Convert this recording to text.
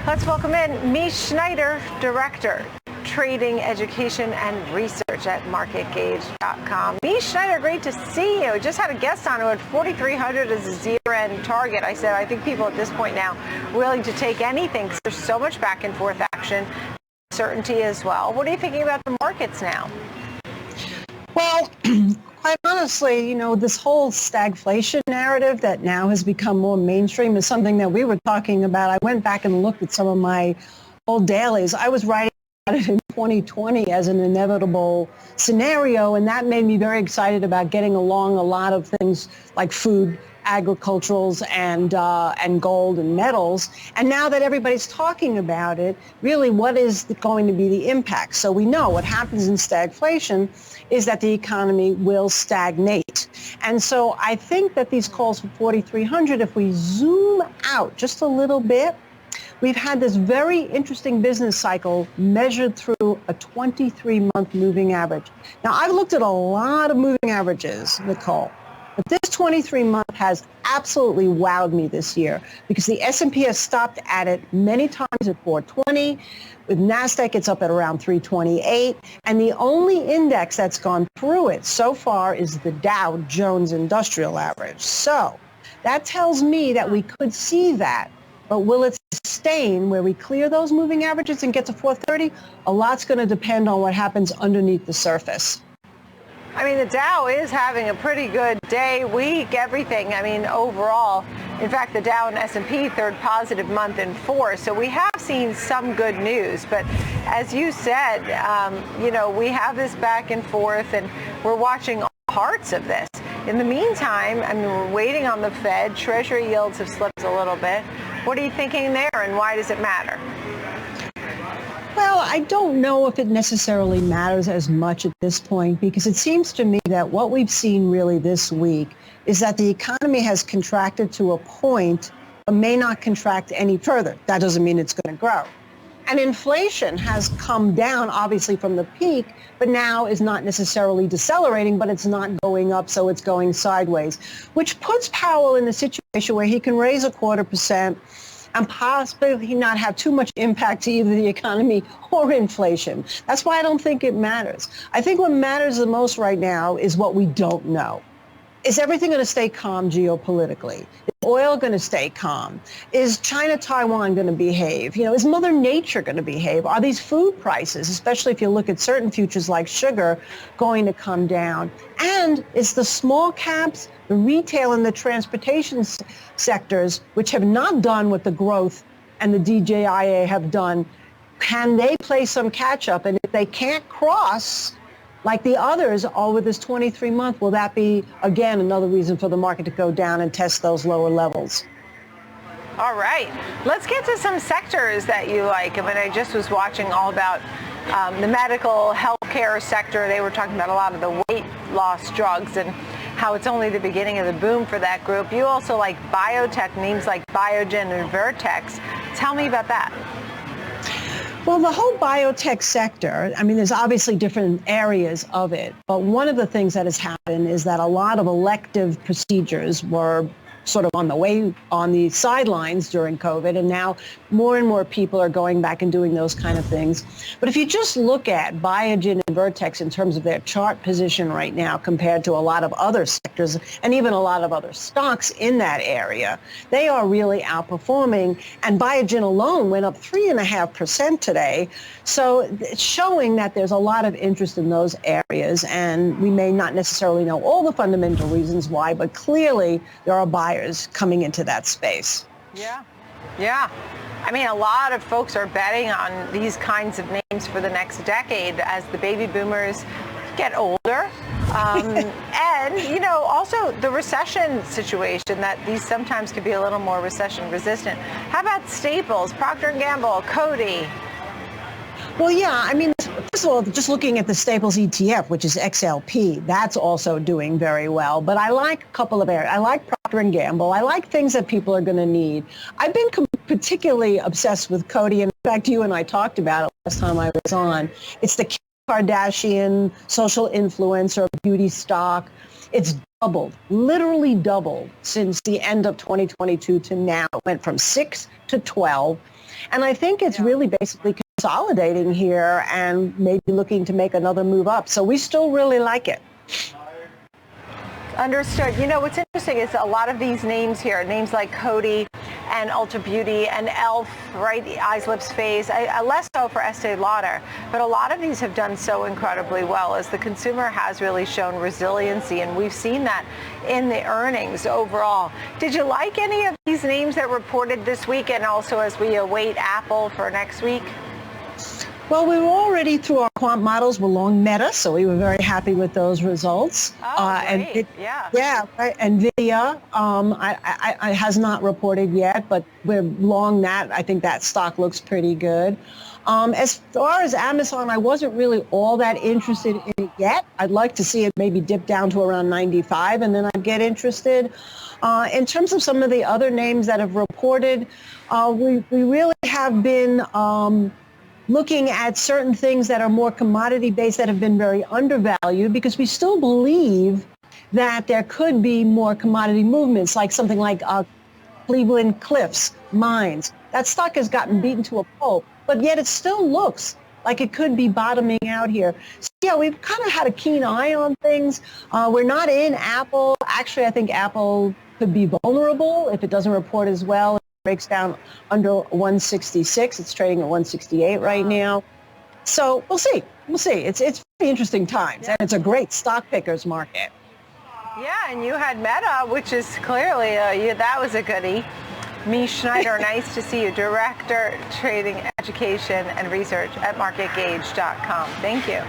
Let's welcome in Mish Schneider, Director, Trading Education and Research at MarketGauge.com. Mish Schneider, great to see you. Just had a guest on who had 4,300 as a year-end target. I said, I think people at this point now willing to take anything because there's so much back and forth action, certainty as well. What are you thinking about the markets now? Well, quite honestly, this whole stagflation narrative that now has become more mainstream is something that we were talking about. I went back and looked at some of my old dailies. I was writing about it in 2020 as an inevitable scenario, and that made me very excited about getting along a lot of things like food, agriculturals, and gold and metals. And now that everybody's talking about it, really what is going to be the impact? So we know what happens in stagflation is that the economy will stagnate. And so I think that these calls for 4,300, if we zoom out just a little bit, we've had this very interesting business cycle measured through a 23-month moving average. Now, I've looked at a lot of moving averages, Nicole, but this 23-month has absolutely wowed me this year because the S&P has stopped at it many times at 420. With NASDAQ, it's up at around 328. And the only index that's gone through it so far is the Dow Jones Industrial Average. So that tells me that we could see that. But will it sustain where we clear those moving averages and get to 430? A lot's going to depend on what happens underneath the surface. I mean, the Dow is having a pretty good day, week, everything. I mean, overall. In fact, the Dow and S&P, third positive month in 4. So we have seen some good news. But as you said, we have this back and forth, and we're watching all parts of this. In the meantime, I mean, we're waiting on the Fed. Treasury yields have slipped a little bit. What are you thinking there, and why does it matter? Well, I don't know if it necessarily matters as much at this point because it seems to me that what we've seen really this week is that the economy has contracted to a point but may not contract any further. That doesn't mean it's going to grow. And inflation has come down, obviously, from the peak, but now is not necessarily decelerating, but it's not going up, so it's going sideways, which puts Powell in a situation where he can raise 0.25% and possibly not have too much impact to either the economy or inflation. That's why I don't think it matters. I think what matters the most right now is what we don't know. Is everything going to stay calm geopolitically? Is oil going to stay calm? Is China-Taiwan going to behave? Is Mother Nature going to behave? Are these food prices, especially if you look at certain futures like sugar, going to come down? And is the small caps, the retail and the transportation sectors, which have not done what the growth and the DJIA have done, can they play some catch up? And if they can't cross like the others over this 23-month, will that be, again, another reason for the market to go down and test those lower levels? All right. Let's get to some sectors that you like. I mean, I just was watching all about the medical healthcare sector. They were talking about a lot of the weight loss drugs and how it's only the beginning of the boom for that group. You also like biotech, names like Biogen and Vertex. Tell me about that. Well, the whole biotech sector, I mean, there's obviously different areas of it, but one of the things that has happened is that a lot of elective procedures were sort of on the sidelines during COVID, and now more and more people are going back and doing those kind of things. But if you just look at Biogen and Vertex in terms of their chart position right now compared to a lot of other sectors and even a lot of other stocks in that area, they are really outperforming. And Biogen alone went up 3.5% today. So it's showing that there's a lot of interest in those areas, and we may not necessarily know all the fundamental reasons why, but clearly there are buyers coming into that space. Yeah. I mean, a lot of folks are betting on these kinds of names for the next decade as the baby boomers get older. And, also the recession situation, that these sometimes could be a little more recession resistant. How about staples, Procter & Gamble, Coty? Well, yeah, I mean, first of all, just looking at the Staples ETF, which is XLP, that's also doing very well. But I like a couple of areas. I like Procter & Gamble. I like things that people are going to need. I've been particularly obsessed with Coty. In fact, you and I talked about it last time I was on. It's the Kim Kardashian social influencer beauty stock. It's doubled, literally doubled since the end of 2022 to now. It went from 6 to 12. And I think it's really basically consolidating here and maybe looking to make another move up. So we still really like it. Understood. You know, what's interesting is a lot of these names here, names like Coty and Ulta Beauty and e.l.f., right, Eyes, Lips, Face, less so for Estee Lauder, but a lot of these have done so incredibly well as the consumer has really shown resiliency, and we've seen that in the earnings overall. Did you like any of these names that reported this week, and also as we await Apple for next week? Well, we were already through our quant models. We're long Meta, so we were very happy with those results. Oh, great. Yeah, right. NVIDIA I has not reported yet, but we're long that. I think that stock looks pretty good. As far as Amazon, I wasn't really all that interested in it yet. I'd like to see it maybe dip down to around 95, and then I'd get interested. In terms of some of the other names that have reported, we really have been looking at certain things that are more commodity-based that have been very undervalued, because we still believe that there could be more commodity movements, like something like Cleveland Cliffs Mines. That stock has gotten beaten to a pulp, but yet it still looks like it could be bottoming out here. So yeah, we've kind of had a keen eye on things. We're not in Apple. Actually, I think Apple could be vulnerable if it doesn't report as well. Breaks down under 166. It's trading at 168 right now. So we'll see. We'll see. It's very interesting times, and it's a great stock pickers market. Yeah, and you had Meta, which is clearly, that was a goodie. Mish Schneider, nice to see you, Director, Trading Education and Research at MarketGauge.com. Thank you.